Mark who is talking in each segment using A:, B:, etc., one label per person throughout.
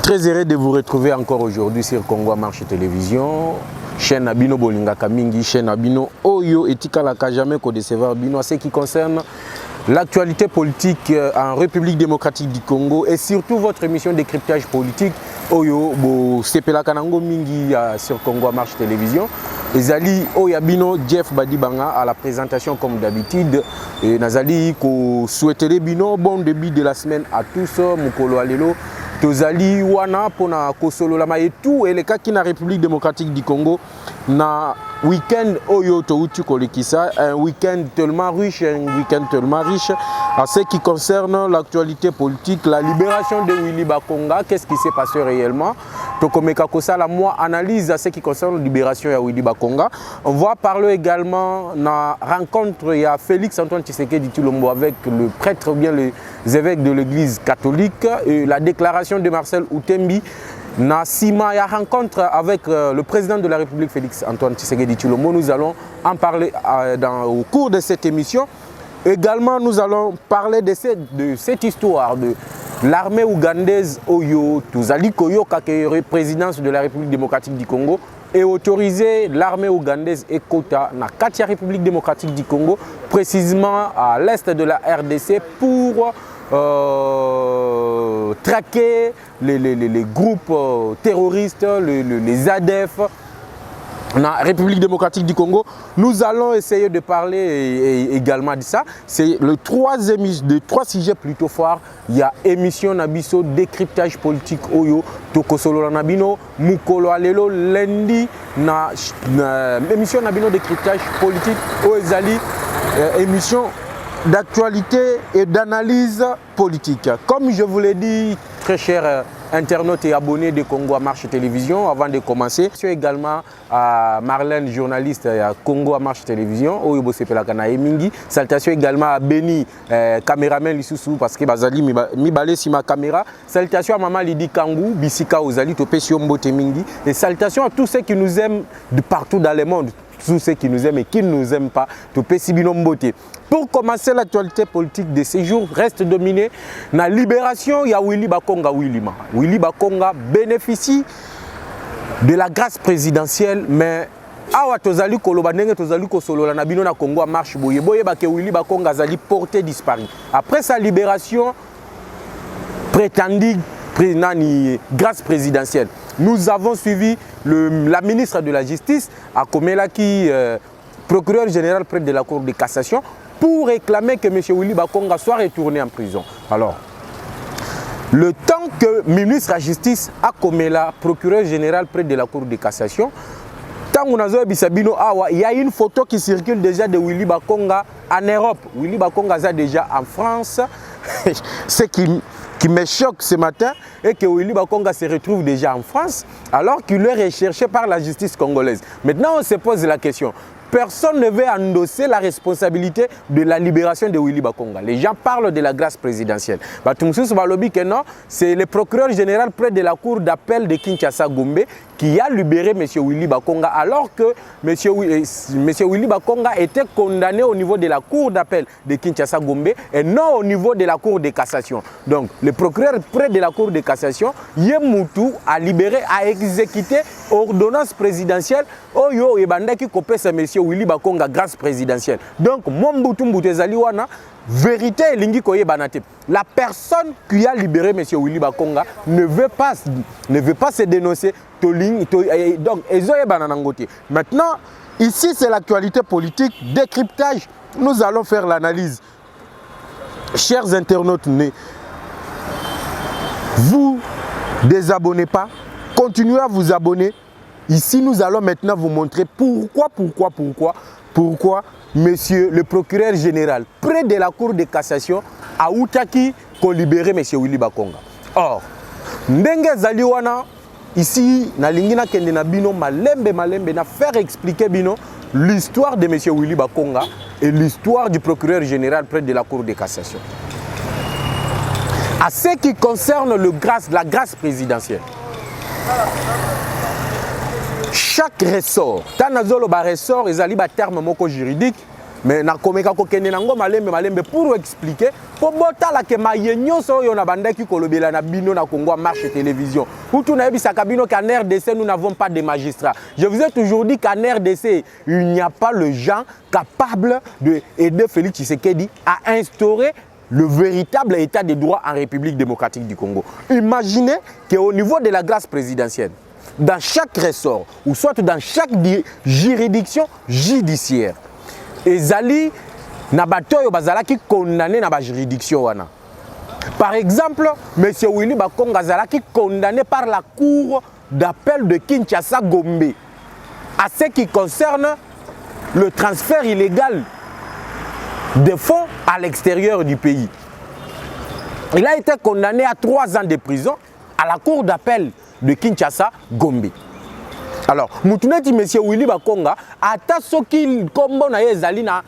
A: Très heureux de vous retrouver encore aujourd'hui sur Congo Marche Télévision. Chaîne Abino Bolinga Kamingi, chaîne Abino Oyo Etika Laka jamais qu'au décevoir Bino, ce qui concerne l'actualité politique en République démocratique du Congo et surtout votre émission de décryptage politique Oyo Bo Sepela Kanango Mingi sur Congo Marche Télévision. Ezali Oyabino Jeff Badibanga à la présentation comme d'habitude. Et Nazali ko souhaiter Bino bon début de la semaine à tous. Mukolo Alelo. Tozali wana pona kosolo lama et tout et les cas qui na République démocratique du Congo na week-end oyo touti kolekisa un week-end tellement riche à ce qui concerne l'actualité politique, la libération de Willy Bakonga, qu'est-ce qui s'est passé réellement. Tokomeka Kosala moi analyse à ce qui concerne la libération de Willy Bakonga. On va parler également de la rencontre il y a Félix Antoine Tshisekedi Tshilombo avec le prêtre ou bien les évêques de l'église catholique et la déclaration de Marcel Outembi. Na Sima, il y a rencontre avec le président de la République Félix Antoine Tshisekedi Tshilombo. Nous allons en parler au cours de cette émission. Également, nous allons parler de cette histoire de l'armée ougandaise Oyo Tuzali Koyo Kakere, présidence de la République démocratique du Congo, et autoriser l'armée ougandaise Ekota na Katia République démocratique du Congo, précisément à l'est de la RDC, pour traquer les groupes terroristes, les ADF. La République démocratique du Congo, nous allons essayer de parler également de ça. C'est le troisième de trois sujets plutôt forts. Il y a émission Nabiso, décryptage politique Oyo, Tokosolo Nabino, Mukolo Alelo, lundi, émission Nabino, décryptage politique, Oezali, émission d'actualité et d'analyse politique. Comme je vous l'ai dit, très chers internautes et abonnés de Congo à Marche Télévision, avant de commencer, je suis également à Marlène, journaliste à Congo à Marche Télévision, Oyobo Sepelakana et Mingi. Salutations également à Beni, caméraman Lissousou, parce que Bazali mi balé si ma caméra. Salutations à Maman Lidi Kangou, Bissika Ozali, Topesio Mbote Mingi. Et salutations à tous ceux qui nous aiment de partout dans le monde. Tous ceux qui nous aiment et qui ne nous aiment pas, Topesibino Mbote. Pour commencer, l'actualité politique de ces jours reste dominée. La libération, il y a Willy Bakonga Willima. Willy Bakonga bénéficie de la grâce présidentielle, mais awa tozali koloba ndenge tozali kosolola na bino na Congo à marche boye boye ba ke Willy Bakonga zali porté disparu. Après sa libération prétendue grâce présidentielle, nous avons suivi la ministre de la Justice, Akomela, qui procureur général près de la Cour de cassation, pour réclamer que M. Willy Bakonga soit retourné en prison. Alors, le temps que le ministre de la Justice, Akomela, procureur général près de la Cour de cassation, il y a une photo qui circule déjà de Willy Bakonga en Europe. Willy Bakonga est déjà en France. Ce qui me choque ce matin est que Willy Bakonga se retrouve déjà en France alors qu'il est recherché par la justice congolaise. Maintenant, on se pose la question. Personne ne veut endosser la responsabilité de la libération de Willy Bakonga. Les gens parlent de la grâce présidentielle. C'est le procureur général près de la cour d'appel de Kinshasa Gombe qui a libéré M. Willy Bakonga alors que M. Willy Bakonga était condamné au niveau de la cour d'appel de Kinshasa Gombe et non au niveau de la cour de cassation. Donc le procureur près de la cour de cassation, Yemutu, a libéré, a exécuté ordonnance présidentielle Oyo Ebanda qui copie M. Willy Bakonga grâce présidentielle. Donc Mombutu Mbutezali wana vérité lingi koye banate. La personne qui a libéré M. Willy Bakonga ne veut pas se dénoncer. Donc, maintenant, ici c'est l'actualité politique, décryptage. Nous allons faire l'analyse. Chers internautes, ne vous désabonnez pas, continuez à vous abonner. Ici, nous allons maintenant vous montrer pourquoi monsieur le procureur général, près de la Cour de cassation, a Outaki qu'on libéré monsieur Willy Bakonga. Or, Ndenge Zaliwana, ici, na lingina kende na bino malembe na faire expliquer bino l'histoire de M. Willy Bakonga et l'histoire du procureur général près de la Cour de cassation. À ce qui concerne la grâce présidentielle, chaque ressort, tanazolo ba ressort ezali ba terme moko juridique, mais na komeka ko kende nango malembe pour expliquer pour botala ke mayenyo so yo na bandaki kolobela na bino na Congo marche télévision ou tout na bisaka bino qu'en RDC nous n'avons pas de magistrats. Je vous ai toujours dit qu'en RDC il n'y a pas le gens capable de aider Félix Tshisekedi à instaurer le véritable état de droit en République démocratique du Congo. Imaginez qu'au niveau de la grâce présidentielle, dans chaque ressort, ou soit dans chaque juridiction judiciaire, ezali na batoyo bazalaki condamné na ba juridiction wana. Par exemple, M. Willy Bakonga azalaki condamné par la cour d'appel de Kinshasa Gombe à ce qui concerne le transfert illégal de fonds à l'extérieur du pays. Il a été condamné à 3 ans de prison à la cour d'appel de Kinshasa Gombe. Alors, Moutouneti M. Willy Bakonga ata soki kombo na ezali na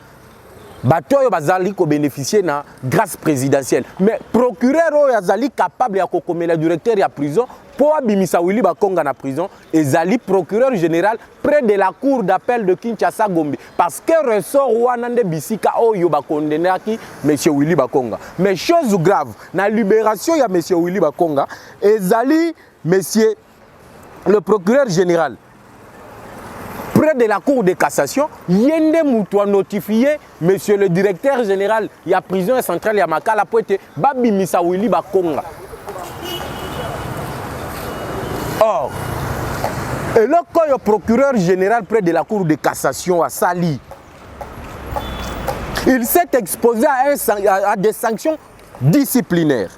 A: batoyo bazali ko bénéficier na grâce présidentielle. Mais procureur oyo azali capable ya kokomela directeur ya prison pour abimisa Willy Bakonga na prison ezali procureur général près de la cour d'appel de Kinshasa Gombe parce que ressort wana nde bisika oyo ba condamnaki M. Willy Bakonga. Mais chose grave na libération ya M. Willy Bakonga ezali monsieur le procureur général près de la cour de cassation, Yende Moutou a notifié monsieur le directeur général de la prison centrale de Makala pour être Babi Misa Willy Bakonga. Or, et là, quand le procureur général près de la cour de cassation à Sali, il s'est exposé à des sanctions disciplinaires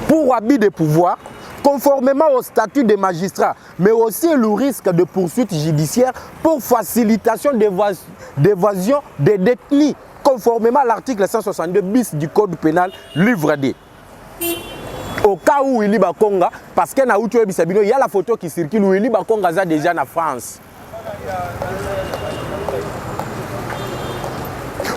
A: pour abus de pouvoir, conformément au statut des magistrats, mais aussi le risque de poursuite judiciaire pour facilitation d'évasion des détenus, conformément à l'article 162 bis du Code pénal, livre D. Au cas où Willy Bakonga, parce qu'il y a la photo qui circule où Willy Bakonga est déjà en France.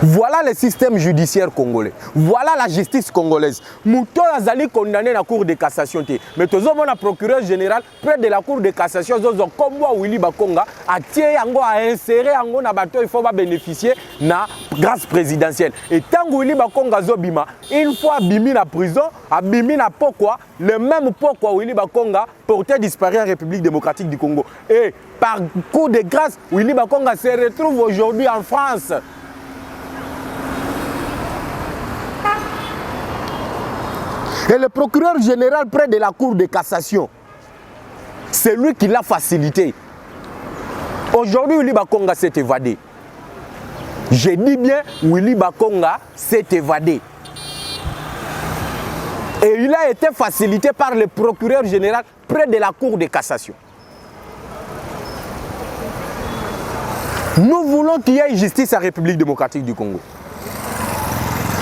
A: Voilà le système judiciaire congolais. Voilà la justice congolaise. Mouton Azali condamné dans la cour de cassation. Mais tout le monde a procureur général près de la cour de cassation. Comme moi, Willy Bakonga a tiré à insérer dans le bateau, il faut bénéficier de la grâce présidentielle. Et tant que Willy Bakonga Zobima, une fois bimi la prison, a bimi na pourquoi le même pourquoi Willy Bakonga portait disparu en République démocratique du Congo. Et par coup de grâce, Willy Bakonga se retrouve aujourd'hui en France. Et le procureur général près de la cour de cassation, c'est lui qui l'a facilité. Aujourd'hui, Willy Bakonga s'est évadé. Je dis bien, Willy Bakonga s'est évadé. Et il a été facilité par le procureur général près de la cour de cassation. Nous voulons qu'il y ait justice en République démocratique du Congo.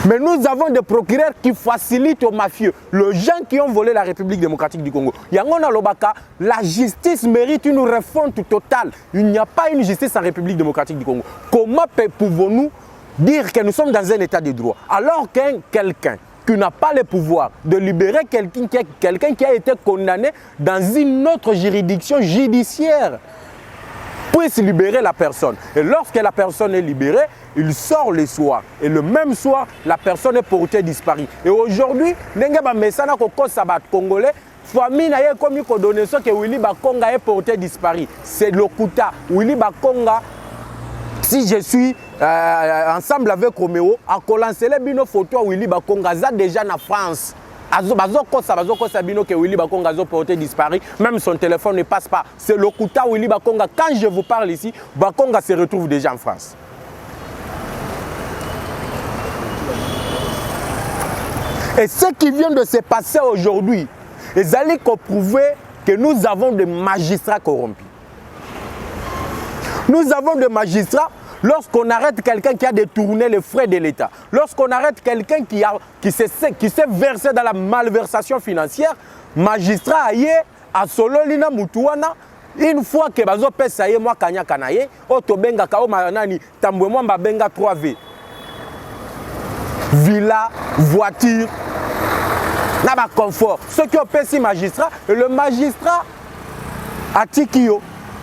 A: Mais nous avons des procureurs qui facilitent aux mafieux, les gens qui ont volé la République démocratique du Congo. Yangona Lobaka, la justice mérite une refonte totale. Il n'y a pas une justice en République démocratique du Congo. Comment pouvons-nous dire que nous sommes dans un état de droit alors qu'un quelqu'un qui n'a pas le pouvoir de libérer quelqu'un qui a été condamné dans une autre juridiction judiciaire puisse libérer la personne. Et lorsque la personne est libérée, il sort le soir. Et le même soir, la personne est portée disparue. Et aujourd'hui, Congolais, famille n'a comme donné ce que Willy Bakonga est porté disparu. C'est le Kuta. Willy Bakonga, si je suis ensemble avec Roméo, à Colancele bino photo Willy Bakonga déjà en France. Que Willy Bakonga a porté disparu, même son téléphone ne passe pas. C'est le Kuta Willy Bakonga. Quand je vous parle ici, Bakonga se retrouve déjà en France. Et ce qui vient de se passer aujourd'hui, ils allaient prouver que nous avons des magistrats corrompus. Nous avons des magistrats, lorsqu'on arrête quelqu'un qui a détourné les frais de l'État, lorsqu'on arrête quelqu'un qui s'est versé dans la malversation financière, magistrat aye, à Sololina Mutuana, une fois que bazo pesa ye moi kanya kanaye, otobenga kao manani, tambwe moi babenga 3V. Villa, voiture, n'a pas confort. Ce qui ont payé magistrat, et le magistrat à Tikio,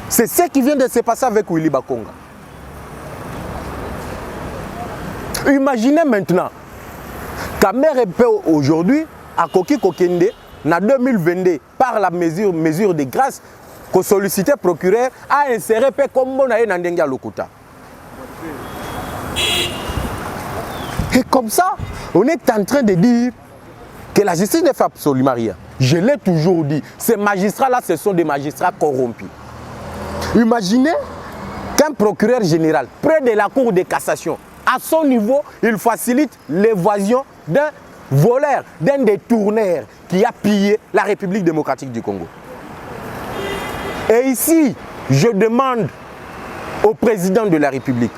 A: c'est ce qui vient de se passer avec Willy Bakonga. Imaginez maintenant, Kamere peut aujourd'hui, à Koki Kokende, en 2022, par la mesure de grâce, que solliciter procureur à insérer comme on a un lokuta. Et comme ça, on est en train de dire que la justice ne fait absolument rien. Je l'ai toujours dit, ces magistrats-là, ce sont des magistrats corrompus. Imaginez qu'un procureur général, près de la Cour de cassation, à son niveau, il facilite l'évasion d'un voleur, d'un détourneur qui a pillé la République démocratique du Congo. Et ici, je demande au président de la République,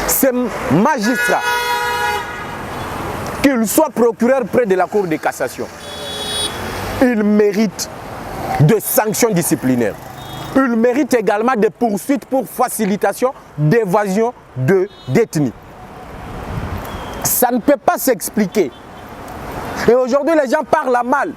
A: ces magistrats, qu'ils soient procureurs près de la Cour de cassation, ils méritent de sanctions disciplinaires. Ils méritent également des poursuites pour facilitation d'évasion de détenus. Ça ne peut pas s'expliquer. Et aujourd'hui, les gens parlent mal.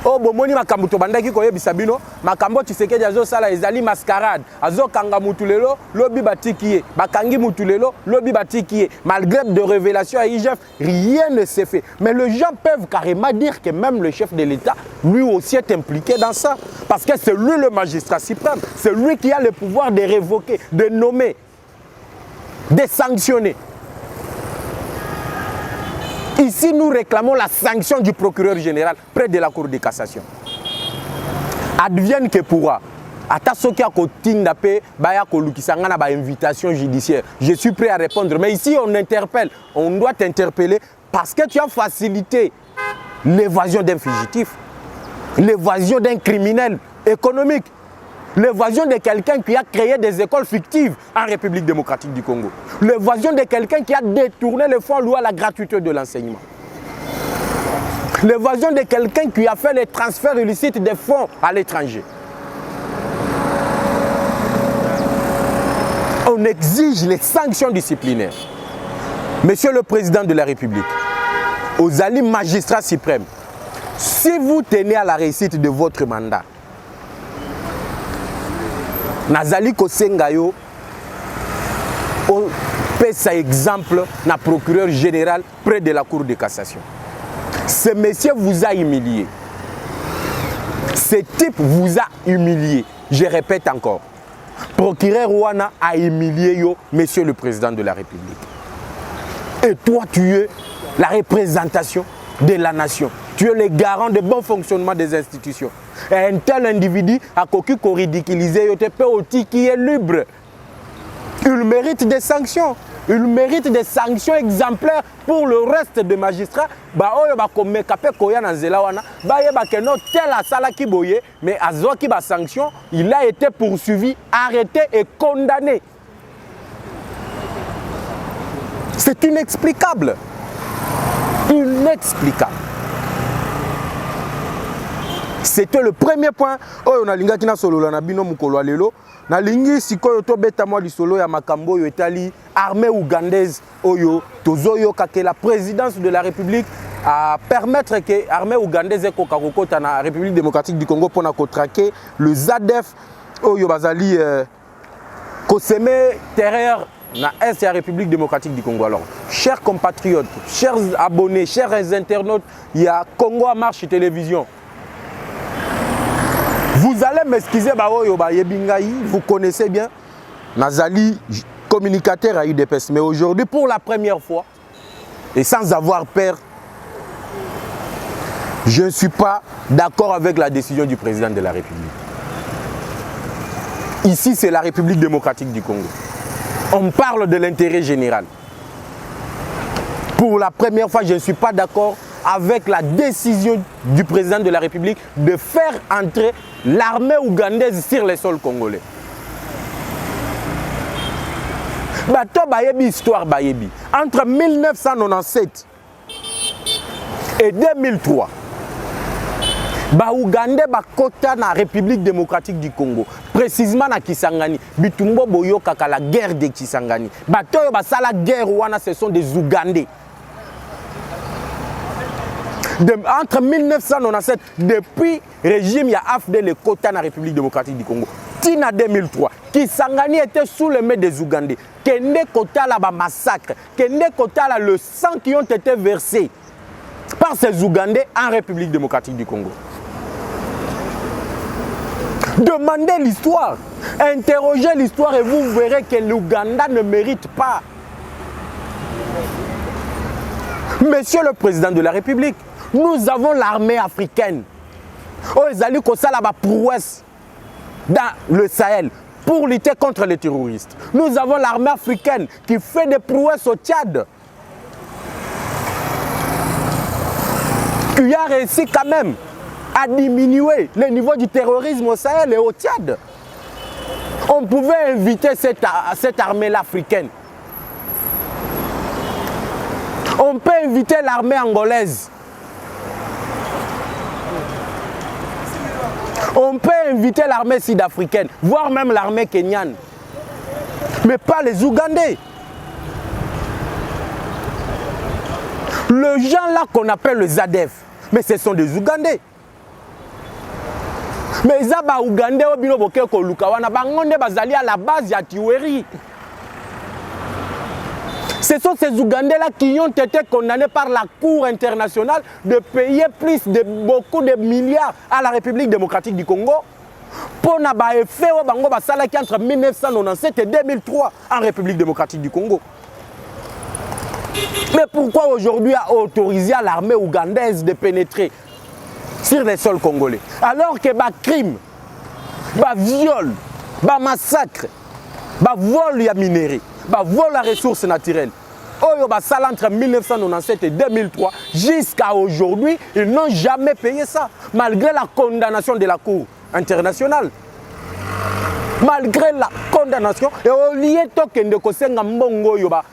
A: Oh, bomoni makambo to bandaki koyebisa bino, makambo Tshisekedi azo sala ezali mascarade, azo kanga mutulelo, lobi batikiye, bakangi mutulelo, lobi batikiye. Malgré de révélations à IGF, rien ne s'est fait. Mais les gens peuvent carrément dire que même le chef de l'État, lui aussi est impliqué dans ça. Parce que c'est lui le magistrat suprême, c'est lui qui a le pouvoir de révoquer, de nommer, de sanctionner. Ici, nous réclamons la sanction du procureur général près de la Cour de cassation. Advienne que pourra. Invitation judiciaire. Je suis prêt à répondre. Mais ici, on interpelle. On doit t'interpeller parce que tu as facilité l'évasion d'un fugitif, l'évasion d'un criminel économique, l'évasion de quelqu'un qui a créé des écoles fictives en République démocratique du Congo. L'évasion de quelqu'un qui a détourné les fonds alloués à la gratuité de l'enseignement. L'évasion de quelqu'un qui a fait les transferts illicites des fonds à l'étranger. On exige les sanctions disciplinaires. Monsieur le Président de la République, aux alliés magistrats suprêmes, si vous tenez à la réussite de votre mandat, Nazali Kosengayo, on fait ça exemple na procureur général près de la Cour de cassation. Ce monsieur vous a humilié. Ce type vous a humilié. Je répète encore. Procureur Ouana a humilié yo, monsieur le Président de la République. Et toi, tu es la représentation de la nation. Tu es le garant du bon fonctionnement des institutions. Et un tel individu a ridiculisé, qui est libre. Il mérite des sanctions. Il mérite des sanctions exemplaires pour le reste des magistrats. Mais sanction, il a été poursuivi, arrêté et condamné. C'est inexplicable. Inexplicable. C'était le premier point. On a linga kina solo la nabino mukolo lelo. Na lingi sikoyo to beta mwa li solo ya makambo yo etali armée ougandaise oyo tozoyo kake la présidence de la République à permettre que l'armée ougandaise et kokakokota na République démocratique du Congo pour traquer le ZADF oyo bazali koseme terreur na est la République démocratique du Congo. Alors, chers compatriotes, chers abonnés, chers internautes, il y a Congo à marche télévision. Vous allez m'excuser, vous connaissez bien, Nazali, communicateur à UDPS, mais aujourd'hui, pour la première fois, et sans avoir peur, je ne suis pas d'accord avec la décision du président de la République. Ici, c'est la République démocratique du Congo. On parle de l'intérêt général. Pour la première fois, je ne suis pas d'accord avec la décision du président de la République de faire entrer l'armée ougandaise sur les sols congolais. Bato bayebi histoire bayebi. Entre 1997 et 2003, Ougandais bakota na République démocratique du Congo, précisément na Kisangani, bitumbo boyo kaka la guerre de Kisangani. Bato yo basala guerre wana, ce sont des Ougandais. Entre 1997, depuis le régime, il y a AFD le quota dans la République démocratique du Congo. Tina 2003, Kisangani était sous le main des Ougandais. Kende Kotala ba massacre, Kende Kotala le sang qui ont été versés par ces Ougandais en République démocratique du Congo. Demandez l'histoire, interrogez l'histoire et vous verrez que l'Ouganda ne mérite pas. Monsieur le Président de la République, nous avons l'armée africaine. Oh, ils allaient comme ça là-bas prouesse dans le Sahel pour lutter contre les terroristes. Nous avons l'armée africaine qui fait des prouesses au Tchad. Qui a réussi quand même à diminuer le niveau du terrorisme au Sahel et au Tchad. On pouvait inviter cette armée-là africaine. On peut inviter l'armée angolaise. On peut inviter l'armée sud-africaine, voire même l'armée kenyane. Mais pas les Ougandais. Les gens là qu'on appelle les ADF, mais ce sont des Ougandais. Mais ils ont Ougandais au bino boke ko lukawana bangonde bazali à la base ya tuerie. Ce sont ces Ougandais là qui ont été condamnés par la Cour internationale de payer beaucoup de milliards à la République démocratique du Congo pour n'avoir effet au bango basalaki entre 1997 et 2003 en République démocratique du Congo. Mais pourquoi aujourd'hui a autorisé à l'armée ougandaise de pénétrer sur les sols congolais? Alors que bah crime, bah viol, bah massacre, bah vol ya minerai, bah vol à ressources naturelles. Oyo bah ça entre 1997 et 2003 jusqu'à aujourd'hui, ils n'ont jamais payé ça malgré la condamnation de la Cour internationale. Malgré la condamnation, et au lieu de kosenga mbongo yoba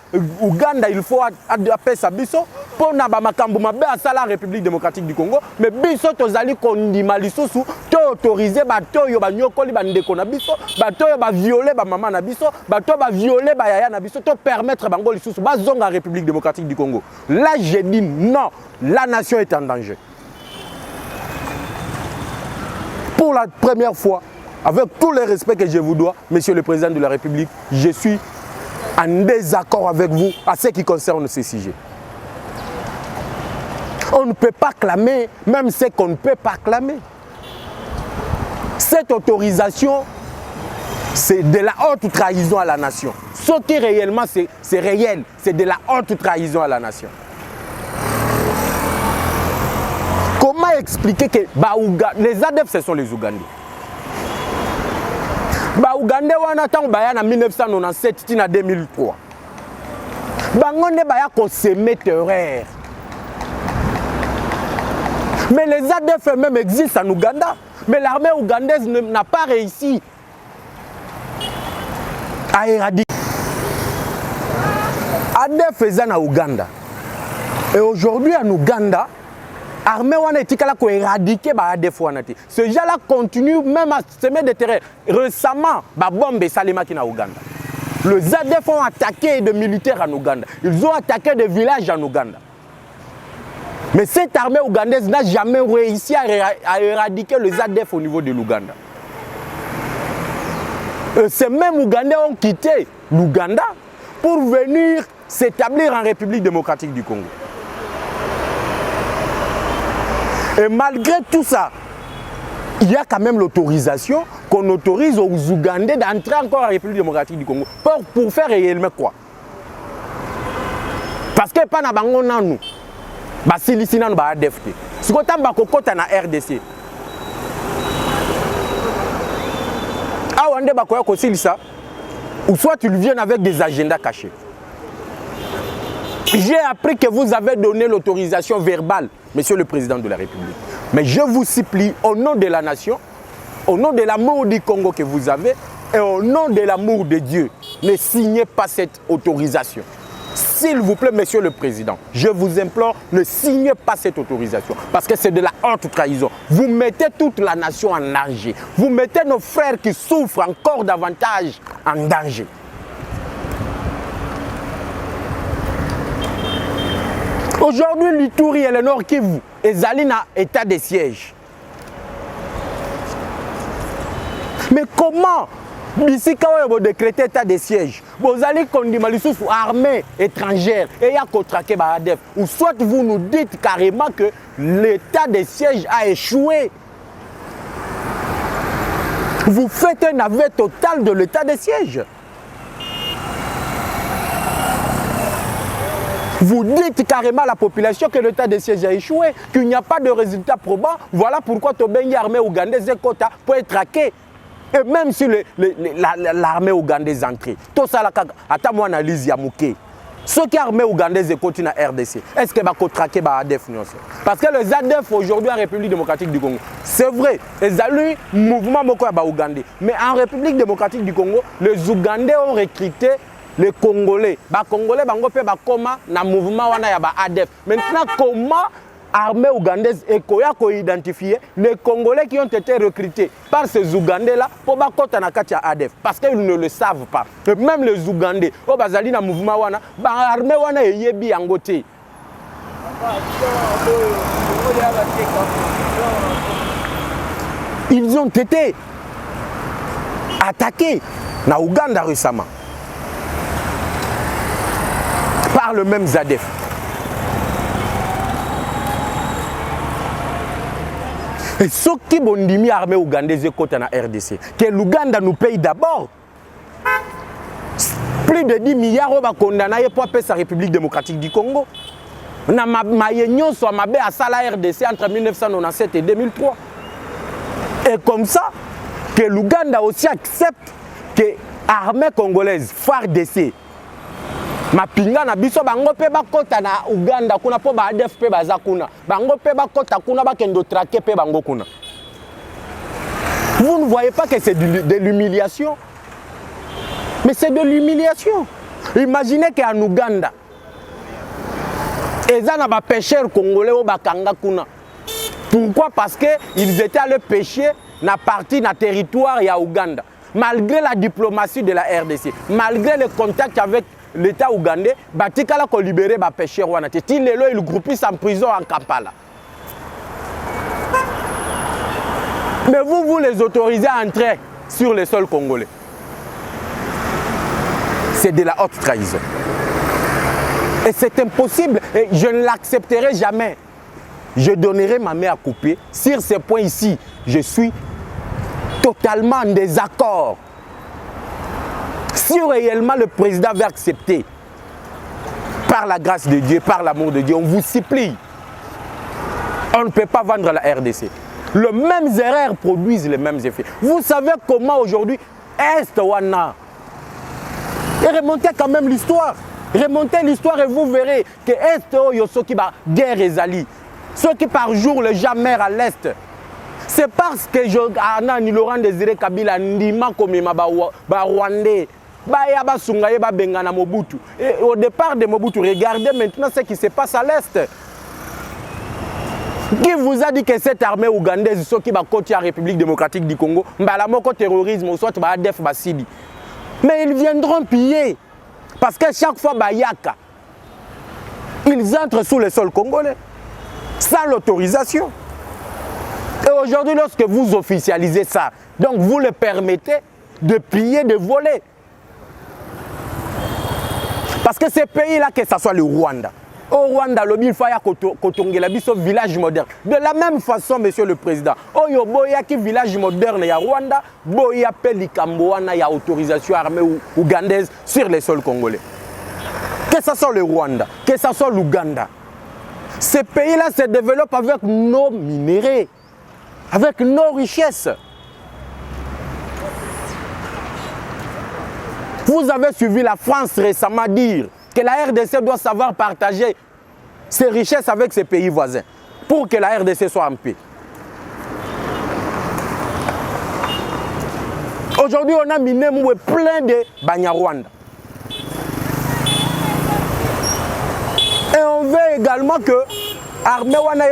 A: Ouganda, il faut appeler ça biso pour na ba makambu mabe à la République démocratique du Congo, mais biso tozali kondima lisusu to autoriser bato yo ba nyokoli ba ndeko na biso, bato yo ba violer ba mama na biso, bato ba violer ba yaya na biso, to permettre bango lisusu ba zonga République démocratique du Congo. Là je dis non, la nation est en danger. Pour la première fois, avec tout le respect que je vous dois, Monsieur le Président de la République, je suis en désaccord avec vous à ce qui concerne ces sujets. On ne peut pas clamer, même ce qu'on ne peut pas clamer. Cette autorisation, c'est de la haute trahison à la nation. Ce qui réellement, c'est réel, c'est de la haute trahison à la nation. Comment expliquer que les ADF, ce sont les Ougandais? Ougandais wana tango baya na 1997 tina 2003. Bangonde baya ko semer terreur. Mais les ADF même existent en Ouganda, mais l'armée ougandaise n'a pas réussi à éradiquer. ADF est en Ouganda. Et aujourd'hui en Ouganda, l'armée wana etikala ko éradiquer ba ADF wana te. Ce gens-là continue même à semer des terrains. Récemment, ba bombe salemaki na Ouganda. Les ADF ont attaqué des militaires en Ouganda. Ils ont attaqué des villages en Ouganda. Mais cette armée ougandaise n'a jamais réussi à éradiquer les ADF au niveau de l'Ouganda. Ces mêmes Ougandais ont quitté l'Ouganda pour venir s'établir en République démocratique du Congo. Et malgré tout ça, il y a quand même l'autorisation qu'on autorise aux Ougandais d'entrer encore en République démocratique du Congo. Pour faire réellement quoi? Parce que pas na bango nanu, ba silisi nanu ba ADF te. Si ko tamba kokota na RDC. Ah wande ba koya ko silisa, ou soit ils viennent avec des agendas cachés. J'ai appris que vous avez donné l'autorisation verbale, Monsieur le Président de la République. Mais je vous supplie, au nom de la nation, au nom de l'amour du Congo que vous avez, et au nom de l'amour de Dieu, ne signez pas cette autorisation. S'il vous plaît, Monsieur le Président, je vous implore, ne signez pas cette autorisation. Parce que c'est de la haute trahison. Vous mettez toute la nation en danger. Vous mettez nos frères qui souffrent encore davantage en danger. Aujourd'hui, l'Ituri et le Nord Kivu, ils allaient dans état de siège. Mais comment
B: bisika oyo bo décréter état de siège bozali kondima lisusu armée étrangère et ya contraquer ba ADF ou soit vous nous dites carrément que l'état de siège a échoué. Vous faites un aveu total de l'état de siège. Vous dites carrément à la population que l'état de siège a échoué, qu'il n'y a pas de résultat probant. Voilà pourquoi Tobengi armée ougandaise et Kota peut être traqué. Et même si l'armée ougandaise entrée. Tout ça, attends moi analyse Yamouké. Ceux qui armée ougandaise et continue à RDC, est-ce que va traquer ba ADF? Parce que les ADF aujourd'hui en République démocratique du Congo, c'est vrai, ils ont eu mouvement ougandais. Mais en République démocratique du Congo, les Ougandais ont recruté les Congolais. Les Congolais bango pe ba koma na mouvement wana ya ba ADF. Maintenant comment armée ougandaise et koya ko identifier les Congolais qui ont été recrutés par ces Ougandais-là pour bakota na kati ya ADF parce qu'ils ne le savent pas. Et même les Ougandais, au bazali na mouvement wana, ba armée wana yebi yango te. Ils ont été attaqués na Ouganda récemment par le même ZADF. Et ceux qui ont dit l'armée ougandaise côté na RDC, que l'Ouganda nous paye d'abord. Plus de 10 milliards de condamnés pour payer sa République démocratique du Congo. Na ma union soit ma à ça la RDC entre 1997 et 2003. Et comme ça, que l'Ouganda aussi accepte que l'armée congolaise, FARDC, ma pinga na biso bango pe bakota na Uganda kuna po ba ADF pe baza kuna bango pe bakota kuna bakendo traquer pe bango kuna. Vous ne voyez pas que c'est de l'humiliation? Mais c'est de l'humiliation. Imaginez qu'en Ouganda ils ont des pêcheurs congolais au bakanga kuna. Pourquoi? Parce que ils étaient allés pêcher na partie na territoire ya Ouganda. Malgré la diplomatie de la RDC, malgré le contact avec l'État ougandais, batikala ko libérer ba pêcheurs wana te. Ti lelo il groupis en prison en Kampala. Mais vous les autorisez à entrer sur le sol congolais. C'est de la haute trahison. Et c'est impossible et je ne l'accepterai jamais. Je donnerai ma main à couper. Sur ce point ici, je suis totalement en désaccord. Si réellement le président veut accepter, par la grâce de Dieu, par l'amour de Dieu, on vous supplie. On ne peut pas vendre la RDC. Les mêmes erreurs produisent les mêmes effets. Vous savez comment aujourd'hui Est Wana. Et remontez quand même l'histoire. Remontez l'histoire et vous verrez que Est Yoso qui va guerre et zali. Ceux qui par jour les gens meurent à l'Est. C'est parce que Laurent Désiré Kabila ndima komema ba Rwandais. Et au départ de Mobutu, regardez maintenant ce qui se passe à l'Est. Qui vous a dit que cette armée ougandaise, ceux qui va côté la République démocratique du Congo, mbalamoko terrorisme, soit ADF Basidi. Mais ils viendront piller. Parce que chaque fois, Bayaka, ils entrent sous le sol congolais, sans l'autorisation. Et aujourd'hui, lorsque vous officialisez ça, donc vous le permettez de piller, de voler. Parce que ces pays-là, que ce soit le Rwanda, au Rwanda, il faut un village moderne. De la même façon, monsieur le président, au Yoboya qui village moderne, il y a Rwanda, Boya Pelikamboana, il y a autorisation armée ougandaise sur les sols congolais. Que ce soit le Rwanda, que ce soit l'Ouganda. Ces pays-là se développent avec nos minéraux, avec nos richesses. Vous avez suivi la France récemment dire que la RDC doit savoir partager ses richesses avec ses pays voisins pour que la RDC soit en paix. Aujourd'hui, on a miné plein de Banyarwanda. Et on veut également que l'armée wana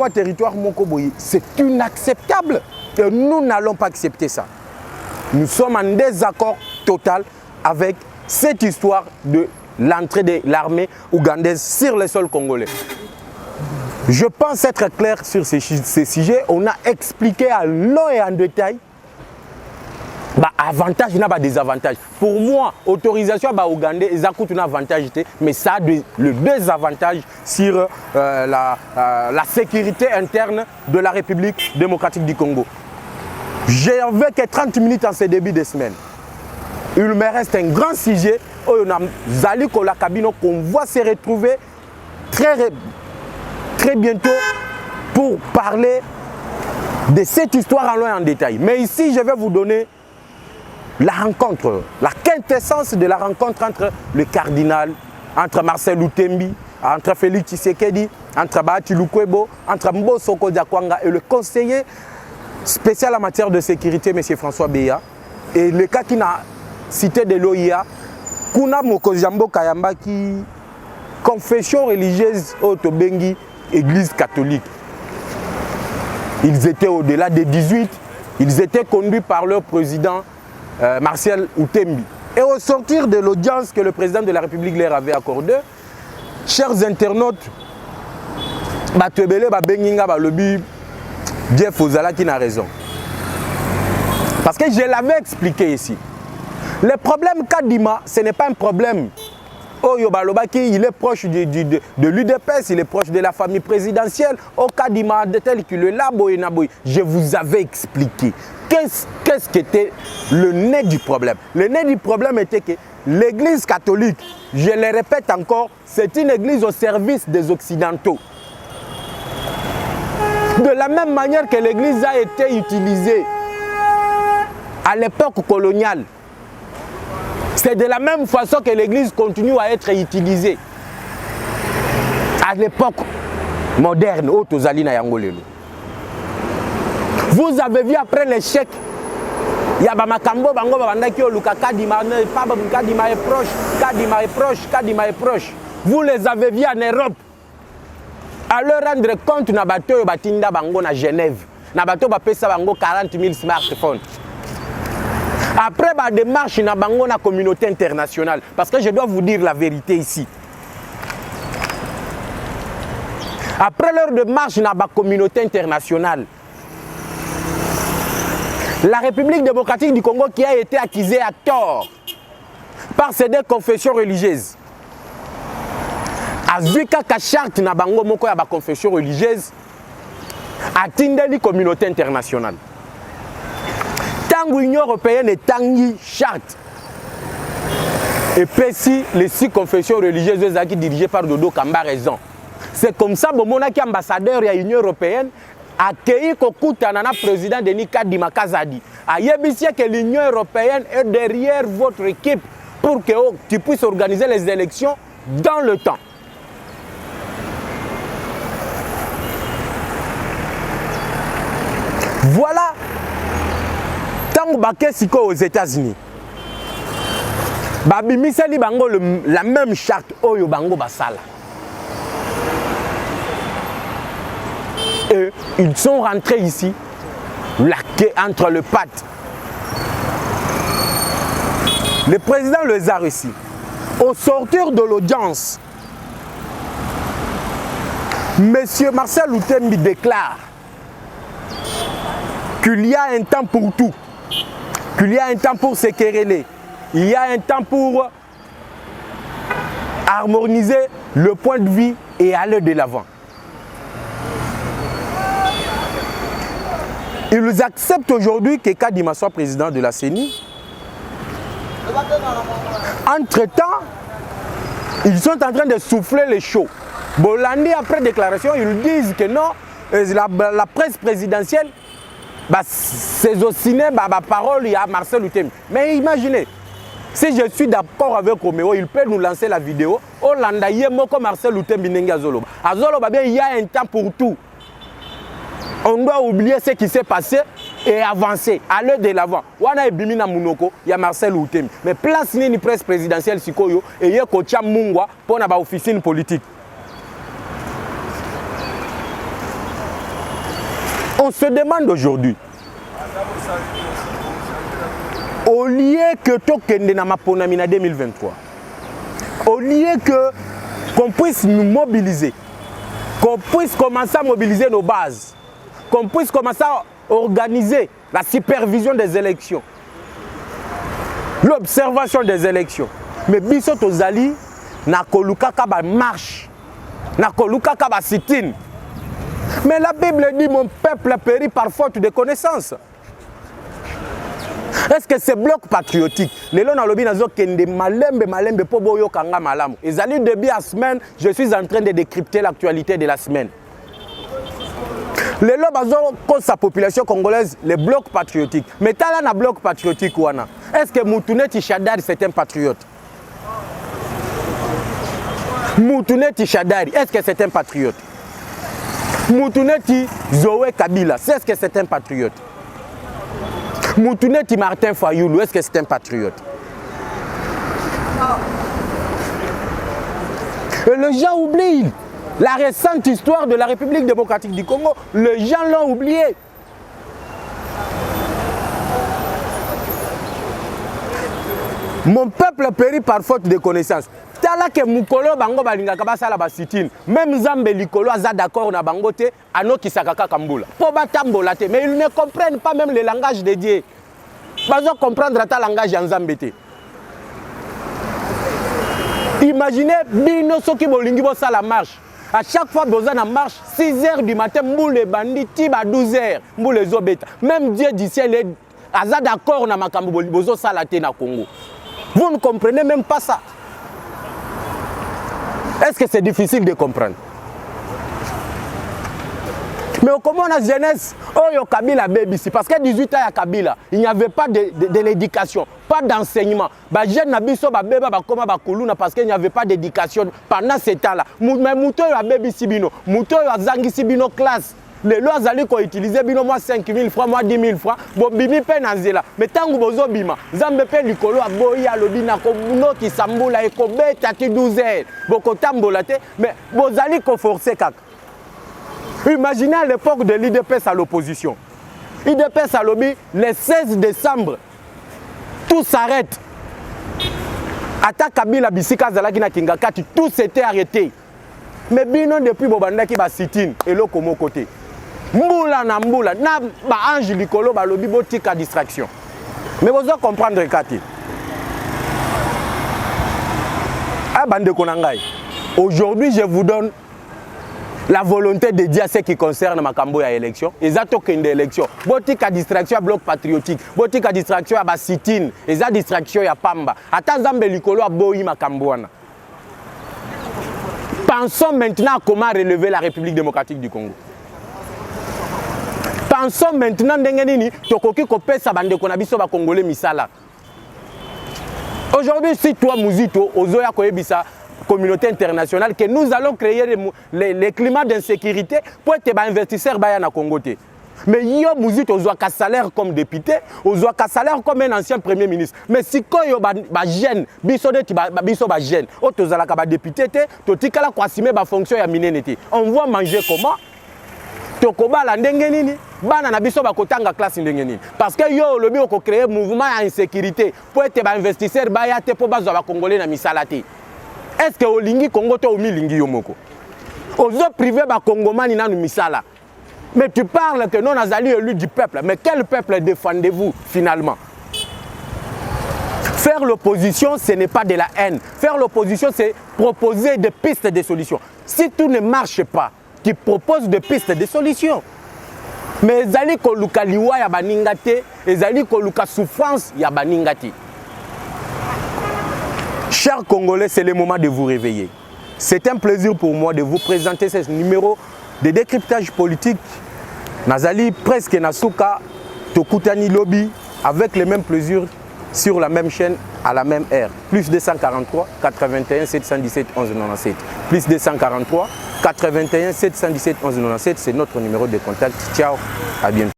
B: territoire Mokoboyi. C'est inacceptable. Et nous n'allons pas accepter ça. Nous sommes en désaccord total avec cette histoire de l'entrée de l'armée ougandaise sur le sol congolais. Je pense être clair sur ces sujets. On a expliqué en long et en détail avantage n'a désavantage. Pour moi, autorisation à Ougandais, ça coûte un avantage, mais ça a le désavantage sur la sécurité interne de la République démocratique du Congo. J'avais que 30 minutes en ce début de semaine. Il me reste un grand sujet. Zali Kolakabino qu'on va se retrouver très bientôt pour parler de cette histoire en loin en détail. Mais ici, je vais vous donner la rencontre, la quintessence de la rencontre entre le cardinal, entre Marcel Outembi, entre Félix Tshisekedi, entre Bahati Lukwebo, entre Mbosoko Diakwanga et le conseiller spécial en matière de sécurité, M. François Beya, et le cas qui n'a cité de l'OIA, Kuna Mokozambo Kayamba qui confession religieuse au Tobengi, église catholique. Ils étaient au-delà des 18, ils étaient conduits par leur président Marcel Outembi. Et au sortir de l'audience que le président de la République leur avait accordée, chers internautes, Batebele Babenginga Balobi, Jeff Ozala qui n'a raison. Parce que je l'avais expliqué ici. Le problème Kadima, ce n'est pas un problème. Oh Yobalobaki, il est proche de l'UDPS, il est proche de la famille présidentielle. Oh Kadima, tel qu'il est là, je vous avais expliqué. Qu'est-ce qui était le nez du problème? Le nez du problème était que l'église catholique, je le répète encore, c'est une église au service des Occidentaux. De la même manière que l'église a été utilisée à l'époque coloniale. C'est de la même façon que l'église continue à être utilisée à l'époque moderne. Vous avez vu après l'échec, il y a Bamakambo, Bango, Bandakio, Luka, Kadima est proche, Kadima est proche, Kadima est proche. Vous les avez vus en Europe. À leur rendre compte, na bateau batinda bango na Genève. Na bateau ba pesa bango 40 000 smartphones. Après la démarche na bango na communauté internationale, parce que je dois vous dire la vérité ici. Après leur démarche na ba communauté internationale, la République démocratique du Congo qui a été accusée à tort par ces deux confessions religieuses. Azuika ka charte na bango moko ya ba confession religieuse atindeli communauté internationale. Tango Union européenne et tangi charte. Et puis si les 6 confessions religieuses qui dirigées par Dodo Kamba raison. C'est comme ça bomona ki ambassadeur ya Union européenne accueilli kokutana na président Denis Kadima Kazadi. Ayebisi que l'Union européenne est derrière votre équipe pour que tu puisses organiser les élections dans le temps. Voilà, tant que siko aux États-Unis, babimisali bango la même charte oyo bango basala. Et ils sont rentrés ici, entre le pattes. Le président les a reçus. Au sortir de l'audience, Monsieur Marcel Outembi déclare qu'il y a un temps pour tout, qu'il y a un temps pour se quereller, il y a un temps pour harmoniser le point de vue et aller de l'avant. Ils acceptent aujourd'hui que Kadima soit président de la CENI. Entre-temps, ils sont en train de souffler les chauds. Bolandi, après déclaration, ils disent que non, la presse présidentielle, c'est au cinéma, parole, il y a Marcel Outembi. Mais imaginez, si je suis d'accord avec Roméo, il peut nous lancer la vidéo. Hollanda, il y a Marcel Outembi Nenga Zoloba. À Zoloba, il y a un temps pour tout. On doit oublier ce qui s'est passé et avancer, aller de l'avant. Wana ebimina munoko, il y a Marcel Outembi. Mais place ni presse présidentielle sikoyo et il y a Kocha Mungwa pour na ba officine politique. On se demande aujourd'hui, au lieu que Tokende na Maponamina 2023, au lieu qu'on puisse nous mobiliser, qu'on puisse commencer à mobiliser nos bases, qu'on puisse commencer à organiser la supervision des élections, l'observation des élections. Mais biso tozali na kolukaka ba marche, na kolukaka ba sit-in. Mais la Bible dit mon peuple a péri par faute de connaissance. Est-ce que ces blocs patriotiques, les gens dans le binazo kende malembe po boyo kanga malamu. Ezali début à semaine, je suis en train de décrypter l'actualité de la semaine. Les gens cause sa population congolaise, les blocs patriotiques. Mais t'as là un bloc patriotique wana. Est-ce que Moutounet Chadari c'est un patriote? Moutounet Chadari, est-ce que c'est un patriote? Moutounet Zoé Kabila, est-ce que c'est un patriote? Moutounet Martin Fayoulou, est-ce que c'est un patriote? Et les gens oublient la récente histoire de la République démocratique du Congo. Les gens l'ont oublié. Mon peuple périt par faute de connaissance. Tala que Mukolo bango balinga kabasa la basitine. Même Zambe Likolo aza d'accord na bango te ano kisakaka kambula. Po batambola te, mais ils ne comprennent pas même le langage de Dieu. Bazo comprendre ta langage en Zambe te. Imaginez bino soki bolingi bo la marche. À chaque fois boza na marche 6h du matin mboule bandi tiba 12h mboule zobeta. Même Dieu du ciel aza d'accord na makambo bozo sala te na Congo. Vous ne comprenez même pas ça. Est-ce que c'est difficile de comprendre? Mais comment on a jeunesse? Oh, yo Kabila baby, parce qu'à 18 ans à Kabila, il n'y avait pas de l'éducation, pas d'enseignement. Bah jeune nabiso ba beba ba koma ba kuluna parce qu'il n'y avait pas d'éducation pendant ce temps-là. Mais muto yo baby sibino, muto yo zangi sibino classe. Les lois allaient ko utiliser bino moi 5 000 francs, moi 10 000 francs. Bon bibi pe nanzela. Mais tangu bozo bima, zambe pe likolo aboyi alobina ko muno ki sambula e ko beta ti 12h. Boko tambola te, mais bozali ko forcer kaka. Imaginez à l'époque de l'IDPS à l'opposition. l'IDPS à lobby, le 16 décembre, tout s'arrête. Ata Kabila Bisika Zalaki na Kingakati, tout s'était arrêté. Mais bino depuis Bobanda qui va sit-in et l'eau comme au côté. Mboula na mboula, na ba ange likolo ba lobby botika distraction. Mais vous allez comprendre Kati. Ah bande konangai. Aujourd'hui, je vous donne la volonté de dire ce qui concerne Makambo à l'élection. Ils ont toqué d'élection. Botika distraction à bloc patriotique. Botika distraction à Bassitine. Ils ont distraction à Pamba. Attends Zambe likolo à Boyi Makamboana. Pensons maintenant à comment relever la République démocratique du Congo. Pensons maintenant à tokoki kopesa bande konabiso ba Congolais misala. Aujourd'hui, si toi Mouzito, Ozoya Koyebisa, communauté internationale, que nous allons créer les climats d'insécurité pour être investisseurs na Congo. Mais yo Mouzito, Ozoya ka salaire comme député, Ozoya ka salaire comme un ancien premier ministre. Mais si koyo ba jeune, biso ba jeune, otozala ka ba député te, totikala kwasime ba fonction ya minenete. On va manger comment? Tokoba la ndenge nini? Bana na biso ba kotanga classe ndenge nini? Parce que yo lobi oko créer mouvement ya insécurité pour être ba investisseur ba ya te po bazwa ba congolais na misala te. Est-ce que olingi Congo to omilingi yo moko? Ozo privé ba congomani na misala. Mais tu parles que non azali élu du peuple. Mais quel peuple défendez-vous finalement? Faire l'opposition, ce n'est pas de la haine. Faire l'opposition, c'est proposer des pistes de solutions. Si tout ne marche pas, tu proposes des pistes de solutions. Mais ezali koluka liwa ya baningate, ezali koluka souffrance ya baningati. Chers Congolais, c'est le moment de vous réveiller. C'est un plaisir pour moi de vous présenter ce numéro de décryptage politique. Nazali presque Nasuka, Tokutani Lobby, avec le même plaisir sur la même chaîne à la même heure. Plus 243 81 717 11 97. Plus 243 81 717 11 97, c'est notre numéro de contact. Ciao, à bientôt.